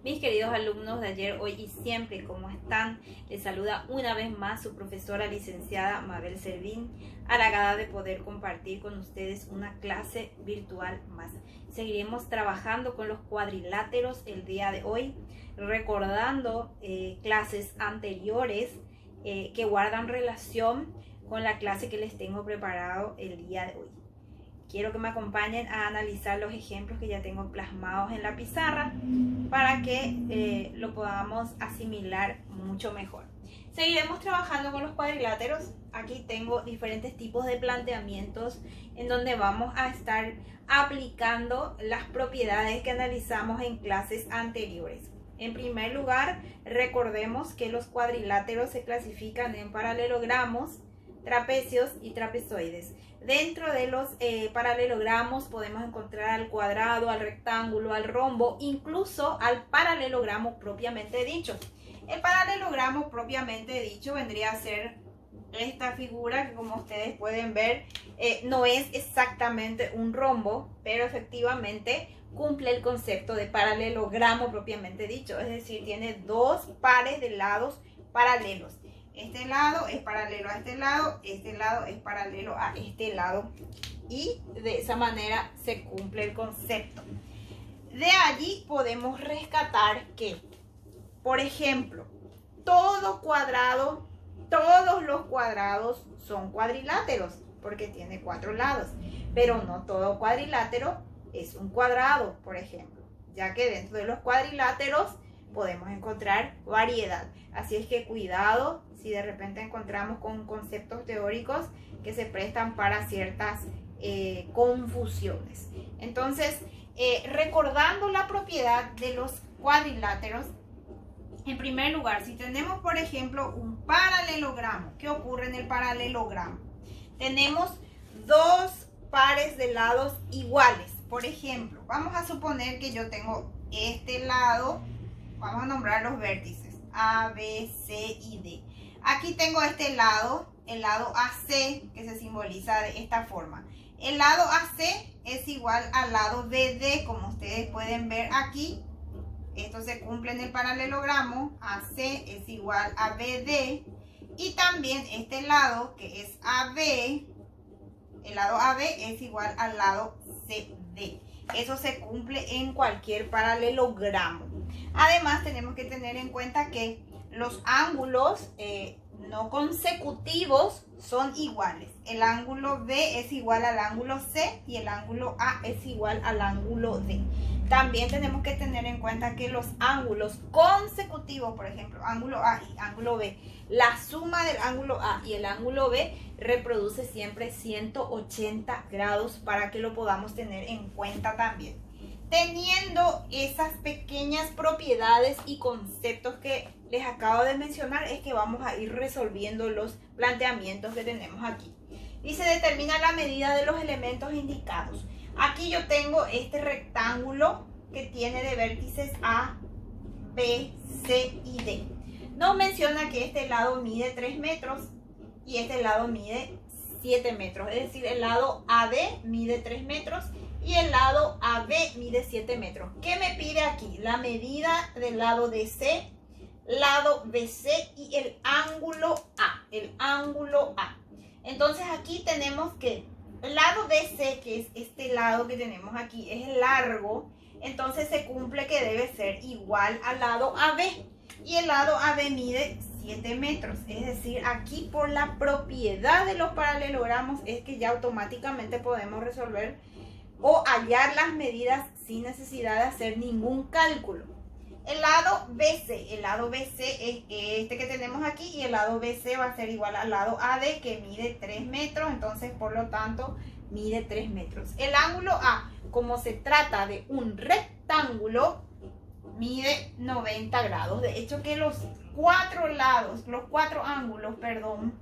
Mis queridos alumnos de ayer, hoy y siempre, ¿cómo están? Les saluda una vez más su profesora licenciada Mabel Servín, halagada de poder compartir con ustedes una clase virtual más. Seguiremos trabajando con los cuadriláteros el día de hoy, recordando clases anteriores que guardan relación con la clase que les tengo preparado el día de hoy. Quiero que me acompañen a analizar los ejemplos que ya tengo plasmados en la pizarra para que lo podamos asimilar mucho mejor. Seguiremos trabajando con los cuadriláteros. Aquí tengo diferentes tipos de planteamientos en donde vamos a estar aplicando las propiedades que analizamos en clases anteriores. En primer lugar, recordemos que los cuadriláteros se clasifican en paralelogramos, trapecios y trapezoides. Dentro de los paralelogramos podemos encontrar al cuadrado, al rectángulo, al rombo, incluso al paralelogramo propiamente dicho. El paralelogramo propiamente dicho vendría a ser esta figura que, como ustedes pueden ver, no es exactamente un rombo, pero efectivamente cumple el concepto de paralelogramo propiamente dicho, es decir, tiene dos pares de lados paralelos. Este lado es paralelo a este lado es paralelo a este lado, y de esa manera se cumple el concepto. De allí podemos rescatar que, por ejemplo, todo cuadrado, todos los cuadrados son cuadriláteros porque tiene 4 lados, pero no todo cuadrilátero es un cuadrado, por ejemplo, ya que dentro de los cuadriláteros podemos encontrar variedad. Así es que cuidado si de repente encontramos con conceptos teóricos que se prestan para ciertas confusiones. Entonces, recordando la propiedad de los cuadriláteros, en primer lugar, si tenemos, por ejemplo, un paralelogramo, ¿qué ocurre en el paralelogramo? Tenemos dos pares de lados iguales. Por ejemplo, vamos a suponer que yo tengo este lado. Vamos a nombrar los vértices A, B, C y D. Aquí tengo este lado, el lado AC, que se simboliza de esta forma. El lado AC es igual al lado BD, como ustedes pueden ver aquí. Esto se cumple en el paralelogramo. AC es igual a BD. Y también este lado, que es AB, el lado AB es igual al lado CD. Eso se cumple en cualquier paralelogramo. Además, tenemos que tener en cuenta que los ángulos no consecutivos son iguales. El ángulo B es igual al ángulo C y el ángulo A es igual al ángulo D. También tenemos que tener en cuenta que los ángulos consecutivos, por ejemplo, ángulo A y ángulo B, la suma del ángulo A y el ángulo B reproduce siempre 180 grados para que lo podamos tener en cuenta también. Teniendo esas pequeñas propiedades y conceptos que les acabo de mencionar, es que vamos a ir resolviendo los planteamientos que tenemos aquí. Y se determina la medida de los elementos indicados. Aquí yo tengo este rectángulo que tiene de vértices A, B, C y D. Nos menciona que este lado mide 3 metros y este lado mide 7 metros. Es decir, el lado AD mide 3 metros y el lado AB mide 7 metros. ¿Qué me pide aquí? La medida del lado DC, lado BC y el ángulo A. El ángulo A. Entonces aquí tenemos que el lado BC, que es este lado que tenemos aquí, es largo. Entonces se cumple que debe ser igual al lado AB. Y el lado AB mide 7 metros. Es decir, aquí por la propiedad de los paralelogramos es que ya automáticamente podemos resolver o hallar las medidas sin necesidad de hacer ningún cálculo. El lado BC es este que tenemos aquí y el lado BC va a ser igual al lado AD, que mide 3 metros, entonces por lo tanto mide 3 metros. El ángulo A, como se trata de un rectángulo, mide 90 grados. De hecho que los cuatro ángulos,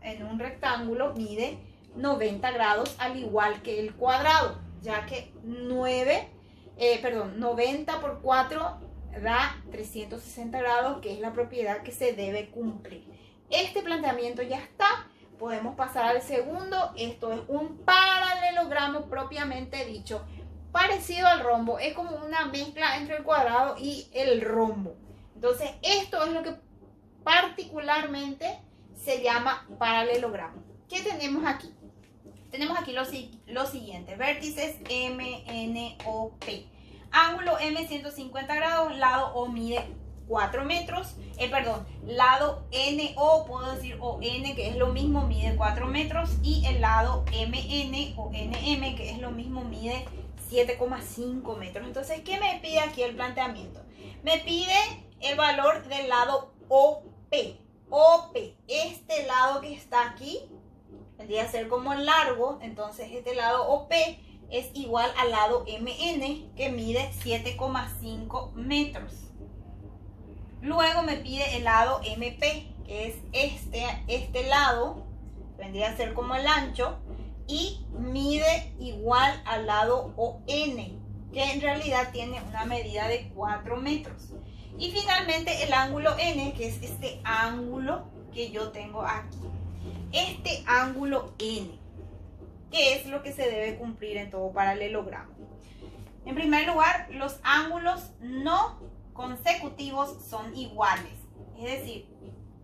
en un rectángulo mide 90 grados, al igual que el cuadrado, ya que 90 por 4 da 360 grados, que es la propiedad que se debe cumplir. Este planteamiento ya está. Podemos pasar al segundo. Esto es un paralelogramo propiamente dicho. parecido al rombo, es como una mezcla entre el cuadrado y el rombo. Entonces esto es lo que particularmente se llama paralelogramo. ¿Qué tenemos aquí? Tenemos aquí lo siguiente: vértices M, N, O, P. Ángulo M 150 grados, lado O mide 4 metros, lado NO, puedo decir ON, que es lo mismo, mide 4 metros, y el lado MN o NM, que es lo mismo, mide 7,5 metros. Entonces, ¿qué me pide aquí el planteamiento? Me pide el valor del lado OP. OP, este lado que está aquí, vendría a ser como largo, entonces este lado OP es igual al lado MN, que mide 7,5 metros. Luego me pide el lado MP, que es este lado, vendría a ser como el ancho, y mide igual al lado ON, que en realidad tiene una medida de 4 metros. Y finalmente el ángulo N, que es este ángulo que yo tengo aquí. Este ángulo N, ¿qué es lo que se debe cumplir en todo paralelogramo? En primer lugar, los ángulos no consecutivos son iguales. Es decir,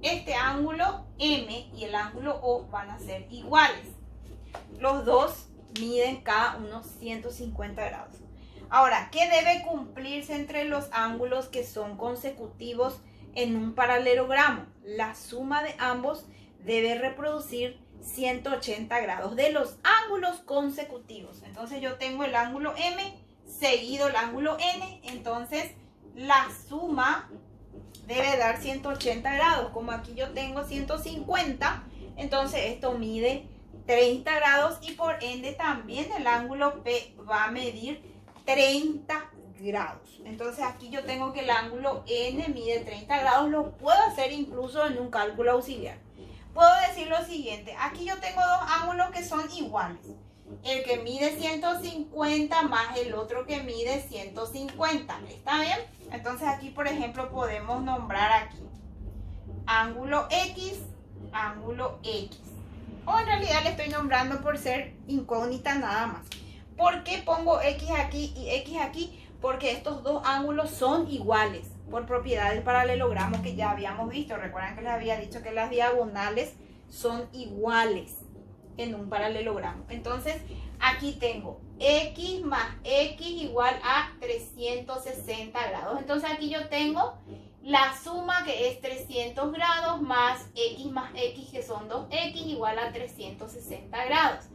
este ángulo M y el ángulo O van a ser iguales. Los dos miden cada uno 150 grados. Ahora, ¿qué debe cumplirse entre los ángulos que son consecutivos en un paralelogramo? La suma de ambos debe reproducir 180 grados de los ángulos consecutivos. Entonces yo tengo el ángulo M seguido el ángulo N, entonces la suma debe dar 180 grados. Como aquí yo tengo 150, entonces esto mide 30 grados y por ende también el ángulo P va a medir 30 grados. Entonces aquí yo tengo que el ángulo N mide 30 grados. Lo puedo hacer incluso en un cálculo auxiliar. Puedo decir lo siguiente: aquí yo tengo dos ángulos que son iguales, el que mide 150 más el otro que mide 150, ¿está bien? Entonces aquí, por ejemplo, podemos nombrar aquí ángulo X, ángulo X, o en realidad le estoy nombrando por ser incógnita nada más. ¿Por qué pongo X aquí y X aquí? Porque estos dos ángulos son iguales por propiedad del paralelogramo que ya habíamos visto. Recuerdan que les había dicho que las diagonales son iguales en un paralelogramo. Entonces aquí tengo X más X igual a 360 grados. Entonces aquí yo tengo la suma, que es 300 grados más X que son 2X igual a 360 grados.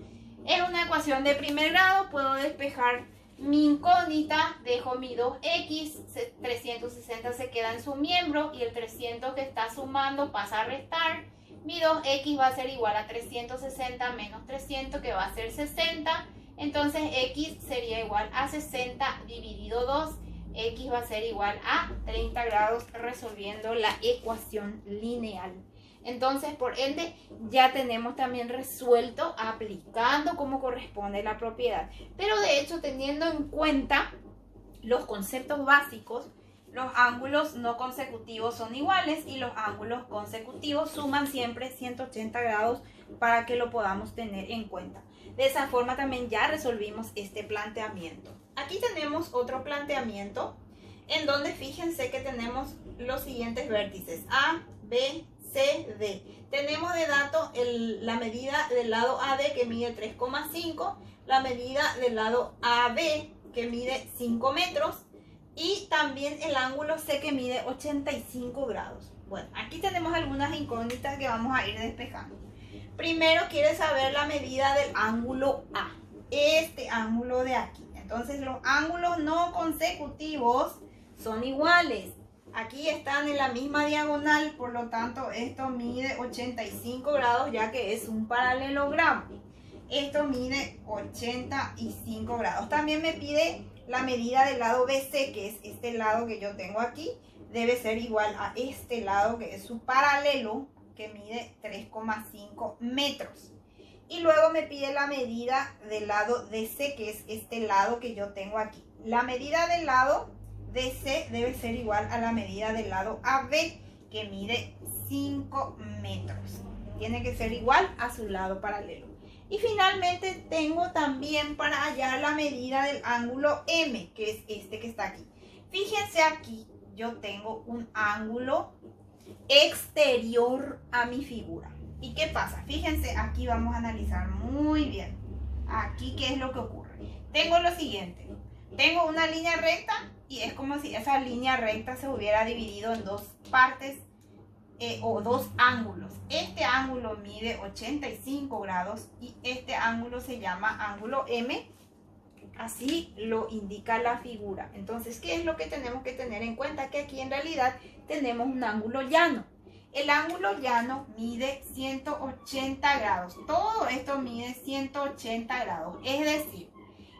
Es una ecuación de primer grado. Puedo despejar mi incógnita, dejo mi 2X, 360 se queda en su miembro y el 300 que está sumando pasa a restar. Mi 2X va a ser igual a 360 menos 300, que va a ser 60. Entonces X sería igual a 60 dividido 2. X va a ser igual a 30 grados, resolviendo la ecuación lineal. Entonces, por ende, ya tenemos también resuelto aplicando como corresponde la propiedad. Pero de hecho, teniendo en cuenta los conceptos básicos, los ángulos no consecutivos son iguales y los ángulos consecutivos suman siempre 180 grados para que lo podamos tener en cuenta. De esa forma también ya resolvimos este planteamiento. Aquí tenemos otro planteamiento en donde fíjense que tenemos los siguientes vértices: A, B, C, D. Tenemos de dato la medida del lado AD, que mide 3,5, la medida del lado AB, que mide 5 metros, y también el ángulo C, que mide 85 grados. Bueno, aquí tenemos algunas incógnitas que vamos a ir despejando. Primero quiere saber la medida del ángulo A, este ángulo de aquí. Entonces los ángulos no consecutivos son iguales. Aquí están en la misma diagonal, por lo tanto esto mide 85 grados, ya que es un paralelogramo. Esto mide 85 grados. También me pide la medida del lado BC, que es este lado que yo tengo aquí. Debe ser igual a este lado, que es su paralelo, que mide 3,5 metros. Y luego me pide la medida del lado DC, que es este lado que yo tengo aquí. La medida del lado DC debe ser igual a la medida del lado AB, que mide 5 metros. Tiene que ser igual a su lado paralelo. Y finalmente tengo también para hallar la medida del ángulo M, que es este que está aquí. Fíjense aquí, yo tengo un ángulo exterior a mi figura. ¿Y qué pasa? Fíjense, aquí vamos a analizar muy bien. Aquí, ¿qué es lo que ocurre? Tengo lo siguiente. Tengo una línea recta y es como si esa línea recta se hubiera dividido en dos partes o dos ángulos. Este ángulo mide 85 grados y este ángulo se llama ángulo M. Así lo indica la figura. Entonces, ¿qué es lo que tenemos que tener en cuenta? Que aquí en realidad tenemos un ángulo llano. El ángulo llano mide 180 grados. Todo esto mide 180 grados. Es decir,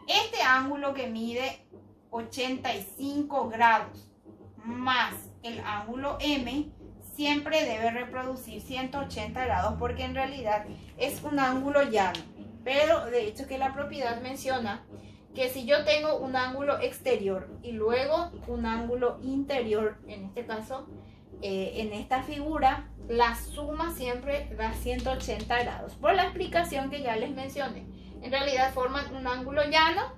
este ángulo que mide 85 grados más el ángulo M siempre debe reproducir 180 grados porque en realidad es un ángulo llano. Pero de hecho que la propiedad menciona que si yo tengo un ángulo exterior y luego un ángulo interior, en este caso, en esta figura, la suma siempre da 180 grados. Por la explicación que ya les mencioné. En realidad forman un ángulo llano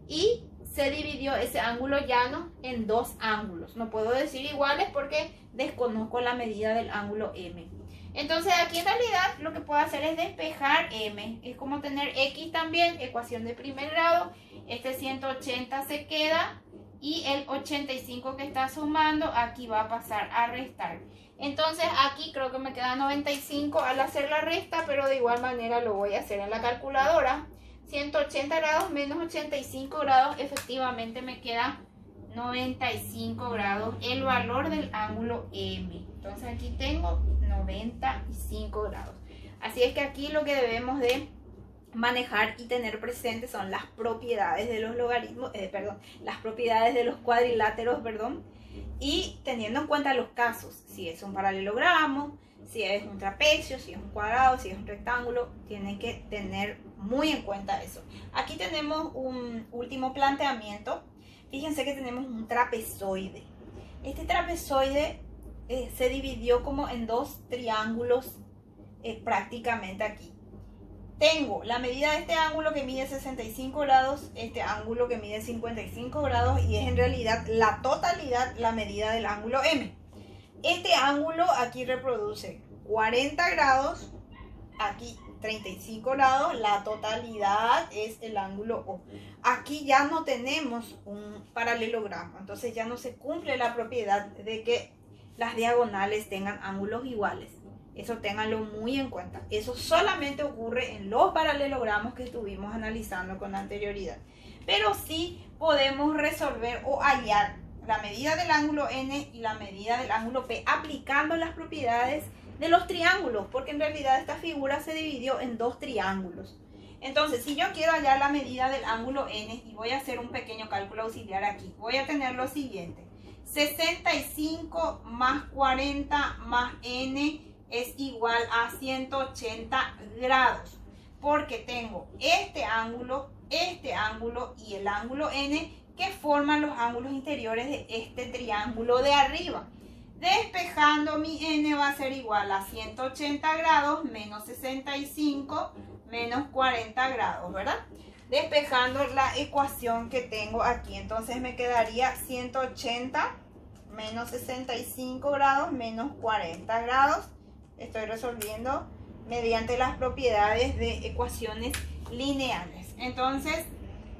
y se dividió ese ángulo llano en dos ángulos. No puedo decir iguales porque desconozco la medida del ángulo M. Entonces aquí en realidad lo que puedo hacer es despejar M. Es como tener X también, ecuación de primer grado. Este 180 se queda y el 85 que está sumando aquí va a pasar a restar. Entonces aquí creo que me queda 95 al hacer la resta, pero de igual manera lo voy a hacer en la calculadora. 180 grados menos 85 grados, efectivamente me queda 95 grados el valor del ángulo M. Entonces aquí tengo 95 grados. Así es que aquí lo que debemos de manejar y tener presente son las propiedades de los logaritmos, las propiedades de los cuadriláteros, y teniendo en cuenta los casos, si es un paralelogramo, si es un trapecio, si es un cuadrado, si es un rectángulo, tienen que tener muy en cuenta eso. Aquí tenemos un último planteamiento. Fíjense que tenemos un trapezoide. Este trapezoide se dividió como en dos triángulos prácticamente aquí. Tengo la medida de este ángulo que mide 65 grados, este ángulo que mide 55 grados y es en realidad la totalidad la medida del ángulo M. Este ángulo aquí reproduce 40 grados, aquí 35 grados, la totalidad es el ángulo O. Aquí ya no tenemos un paralelogramo, entonces ya no se cumple la propiedad de que las diagonales tengan ángulos iguales. Eso ténganlo muy en cuenta. Eso solamente ocurre en los paralelogramos que estuvimos analizando con anterioridad. Pero sí podemos resolver o hallar la medida del ángulo N y la medida del ángulo P aplicando las propiedades de los triángulos, porque en realidad esta figura se dividió en dos triángulos. Entonces, si yo quiero hallar la medida del ángulo N y voy a hacer un pequeño cálculo auxiliar aquí, voy a tener lo siguiente: 65 más 40 más N es igual a 180 grados, porque tengo este ángulo y el ángulo N que forman los ángulos interiores de este triángulo de arriba. Despejando, mi N va a ser igual a 180 grados menos 65 menos 40 grados, ¿verdad? Despejando la ecuación que tengo aquí, entonces me quedaría 180 menos 65 grados menos 40 grados. Estoy resolviendo mediante las propiedades de ecuaciones lineales. Entonces,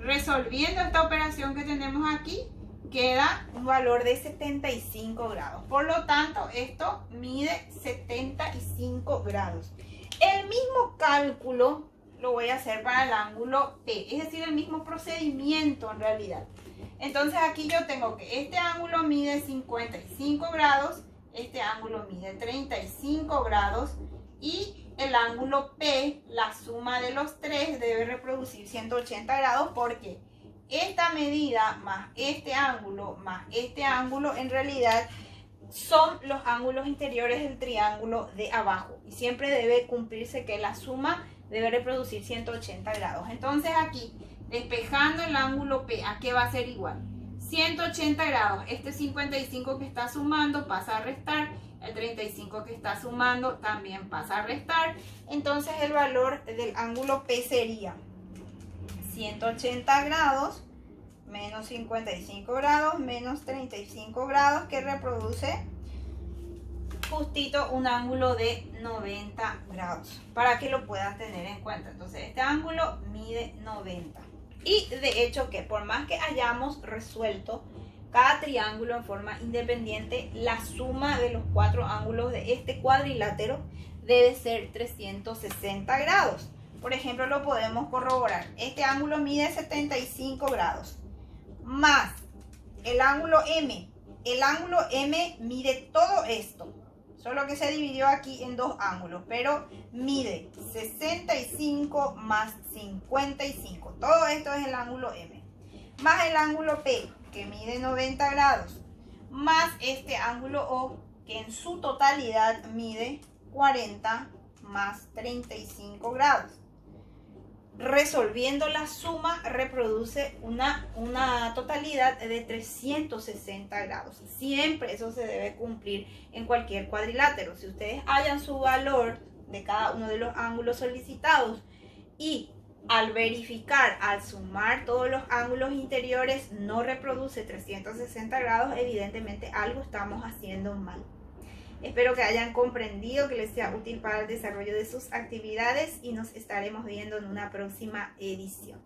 resolviendo esta operación que tenemos aquí, queda un valor de 75 grados. Por lo tanto, esto mide 75 grados. El mismo cálculo lo voy a hacer para el ángulo P, es decir, el mismo procedimiento en realidad. Entonces aquí yo tengo que este ángulo mide 55 grados, este ángulo mide 35 grados y el ángulo P, la suma de los tres, debe reproducir 180 grados porque esta medida más este ángulo en realidad son los ángulos interiores del triángulo de abajo y siempre debe cumplirse que la suma debe reproducir 180 grados. Entonces aquí, despejando el ángulo P, ¿a qué va a ser igual? 180 grados. Este 55 que está sumando pasa a restar. El 35 que está sumando también pasa a restar. Entonces el valor del ángulo P sería 180 grados menos 55 grados menos 35 grados, que reproduce justito un ángulo de 90 grados, para que lo puedan tener en cuenta. Entonces este ángulo mide 90. Y de hecho que por más que hayamos resuelto cada triángulo en forma independiente, la suma de los 4 ángulos de este cuadrilátero debe ser 360 grados. Por ejemplo, lo podemos corroborar. Este ángulo mide 75 grados. Más el ángulo M. El ángulo M mide todo esto. Solo que se dividió aquí en 2 ángulos. Pero mide 65 más 55. Todo esto es el ángulo M. Más el ángulo P, que mide 90 grados, más este ángulo O, que en su totalidad mide 40 más 35 grados. Resolviendo la suma reproduce una totalidad de 360 grados. Siempre eso se debe cumplir en cualquier cuadrilátero. Si ustedes hallan su valor de cada uno de los ángulos solicitados y al verificar, al sumar todos los ángulos interiores, no reproduce 360 grados, evidentemente algo estamos haciendo mal. Espero que hayan comprendido, que les sea útil para el desarrollo de sus actividades y nos estaremos viendo en una próxima edición.